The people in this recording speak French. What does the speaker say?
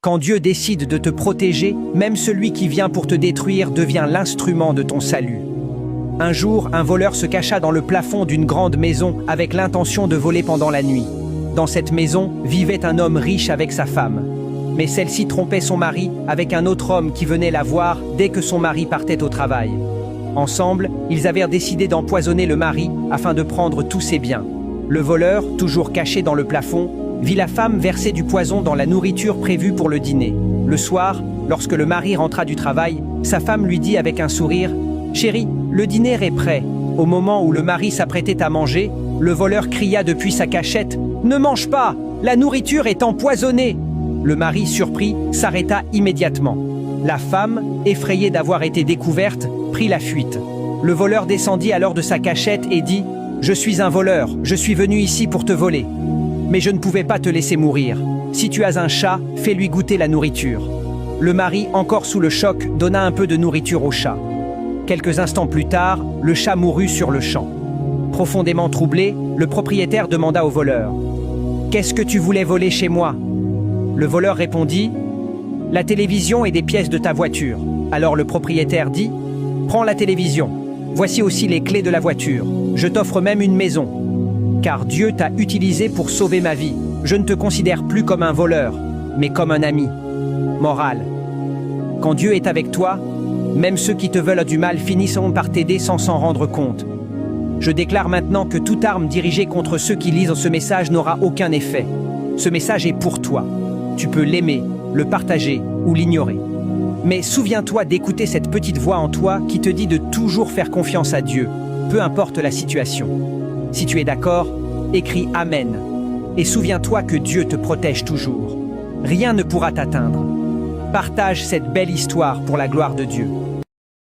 Quand Dieu décide de te protéger, même celui qui vient pour te détruire devient l'instrument de ton salut. Un jour, un voleur se cacha dans le plafond d'une grande maison avec l'intention de voler pendant la nuit. Dans cette maison vivait un homme riche avec sa femme. Mais celle-ci trompait son mari avec un autre homme qui venait la voir dès que son mari partait au travail. Ensemble, ils avaient décidé d'empoisonner le mari afin de prendre tous ses biens. Le voleur, toujours caché dans le plafond, vit la femme verser du poison dans la nourriture prévue pour le dîner. Le soir, lorsque le mari rentra du travail, sa femme lui dit avec un sourire « Chérie, le dîner est prêt ». Au moment où le mari s'apprêtait à manger, le voleur cria depuis sa cachette « Ne mange pas, la nourriture est empoisonnée !» Le mari, surpris, s'arrêta immédiatement. La femme, effrayée d'avoir été découverte, prit la fuite. Le voleur descendit alors de sa cachette et dit « Je suis un voleur, je suis venu ici pour te voler. Mais je ne pouvais pas te laisser mourir. Si tu as un chat, fais-lui goûter la nourriture. » Le mari, encore sous le choc, donna un peu de nourriture au chat. Quelques instants plus tard, le chat mourut sur le champ. Profondément troublé, le propriétaire demanda au voleur « Qu'est-ce que tu voulais voler chez moi ?» Le voleur répondit « La télévision et des pièces de ta voiture. » Alors le propriétaire dit « Prends la télévision. Voici aussi les clés de la voiture. Je t'offre même une maison. Car Dieu t'a utilisé pour sauver ma vie. Je ne te considère plus comme un voleur, mais comme un ami. » Morale. Quand Dieu est avec toi, même ceux qui te veulent du mal finiront par t'aider sans s'en rendre compte. Je déclare maintenant que toute arme dirigée contre ceux qui lisent ce message n'aura aucun effet. Ce message est pour toi. Tu peux l'aimer, le partager ou l'ignorer. Mais souviens-toi d'écouter cette petite voix en toi qui te dit de toujours faire confiance à Dieu, peu importe la situation. Si tu es d'accord, écris « Amen » et souviens-toi que Dieu te protège toujours. Rien ne pourra t'atteindre. Partage cette belle histoire pour la gloire de Dieu.